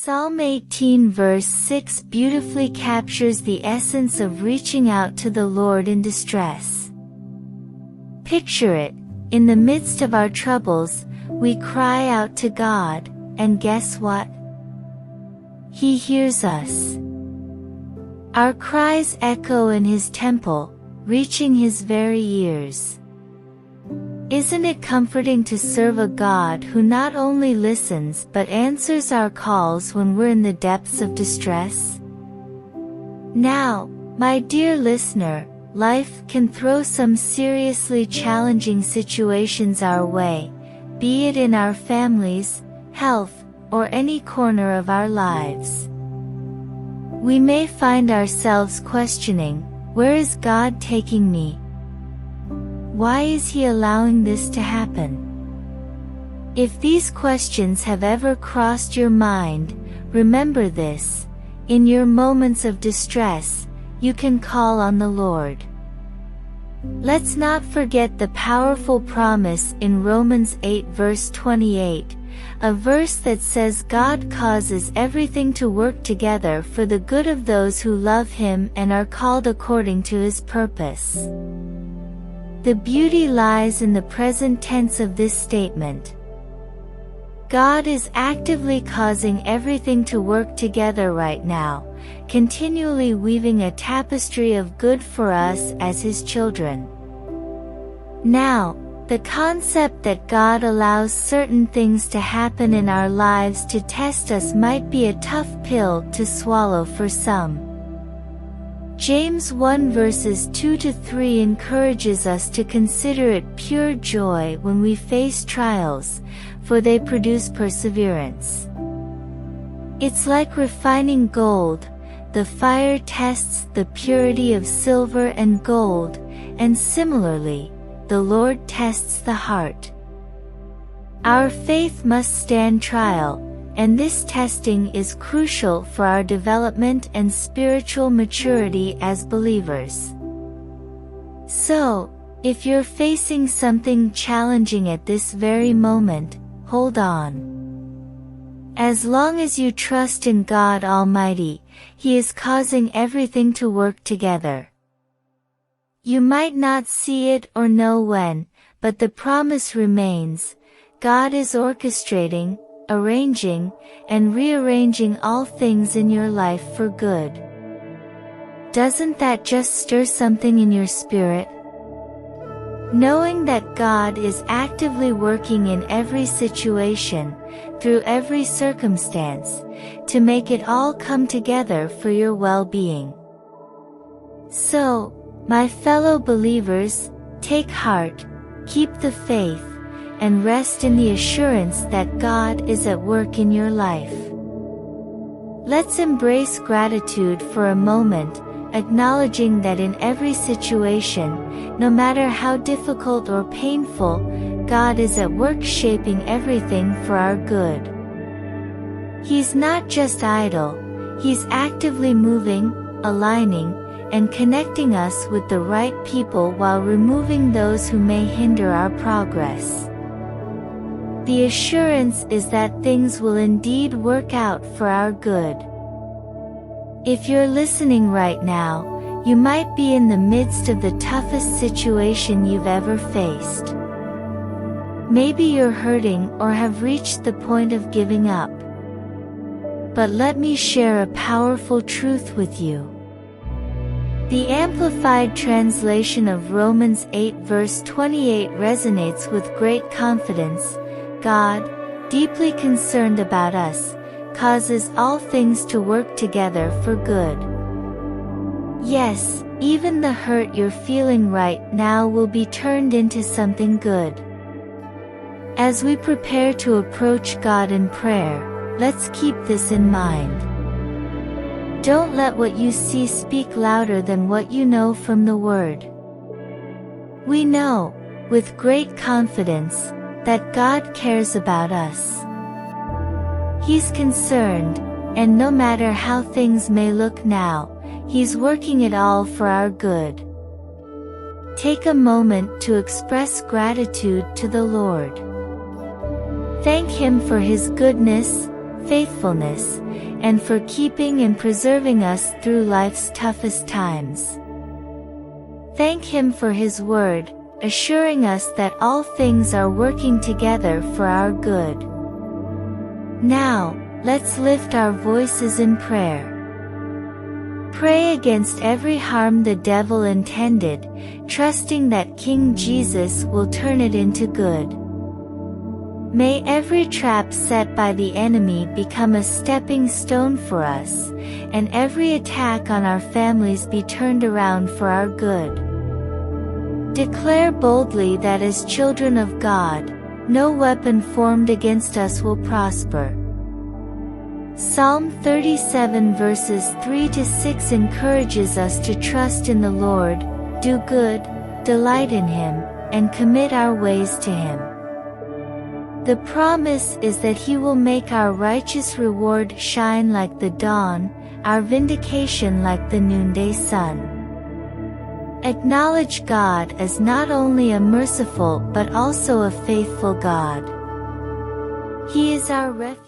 Psalm 18 verse 6 beautifully captures the essence of reaching out to the Lord in distress. Picture it, in the midst of our troubles, we cry out to God, and guess what? He hears us. Our cries echo in His temple, reaching His very ears. Isn't it comforting to serve a God who not only listens but answers our calls when we're in the depths of distress? Now, my dear listener, life can throw some seriously challenging situations our way, be it in our families, health, or any corner of our lives. We may find ourselves questioning, where is God taking me? Why is He allowing this to happen? If these questions have ever crossed your mind, remember this: in your moments of distress, you can call on the Lord. Let's not forget the powerful promise in Romans 8 verse 28, a verse that says God causes everything to work together for the good of those who love Him and are called according to His purpose. The beauty lies in the present tense of this statement. God is actively causing everything to work together right now, continually weaving a tapestry of good for us as His children. Now, the concept that God allows certain things to happen in our lives to test us might be a tough pill to swallow for some. James 1 verses 2-3 encourages us to consider it pure joy when we face trials, for they produce perseverance. It's like refining gold. The fire tests the purity of silver and gold, and similarly, the Lord tests the heart. Our faith must stand trial, and this testing is crucial for our development and spiritual maturity as believers. So, if you're facing something challenging at this very moment, hold on. As long as you trust in God Almighty, He is causing everything to work together. You might not see it or know when, but the promise remains: God is orchestrating, arranging, and rearranging all things in your life for good. Doesn't that just stir something in your spirit? Knowing that God is actively working in every situation, through every circumstance, to make it all come together for your well-being. So, my fellow believers, take heart, keep the faith, and rest in the assurance that God is at work in your life. Let's embrace gratitude for a moment, acknowledging that in every situation, no matter how difficult or painful, God is at work shaping everything for our good. He's not just idle, He's actively moving, aligning, and connecting us with the right people while removing those who may hinder our progress. The assurance is that things will indeed work out for our good. If you're listening right now, you might be in the midst of the toughest situation you've ever faced. Maybe you're hurting or have reached the point of giving up. But let me share a powerful truth with you. The Amplified translation of Romans 8 verse 28 resonates with great confidence. God, deeply concerned about us, causes all things to work together for good. Yes, even the hurt you're feeling right now will be turned into something good. As we prepare to approach God in prayer, let's keep this in mind. Don't let what you see speak louder than what you know from the Word. We know, with great confidence, that God cares about us. He's concerned, and no matter how things may look now, He's working it all for our good. Take a moment to express gratitude to the Lord. Thank Him for His goodness, faithfulness, and for keeping and preserving us through life's toughest times. Thank Him for His Word, assuring us that all things are working together for our good. Now, let's lift our voices in prayer. Pray against every harm the devil intended, trusting that King Jesus will turn it into good. May every trap set by the enemy become a stepping stone for us, and every attack on our families be turned around for our good. Declare boldly that as children of God, no weapon formed against us will prosper. Psalm 37 verses 3-6 encourages us to trust in the Lord, do good, delight in Him, and commit our ways to Him. The promise is that He will make our righteous reward shine like the dawn, our vindication like the noonday sun. Acknowledge God as not only a merciful but also a faithful God. He is our refuge.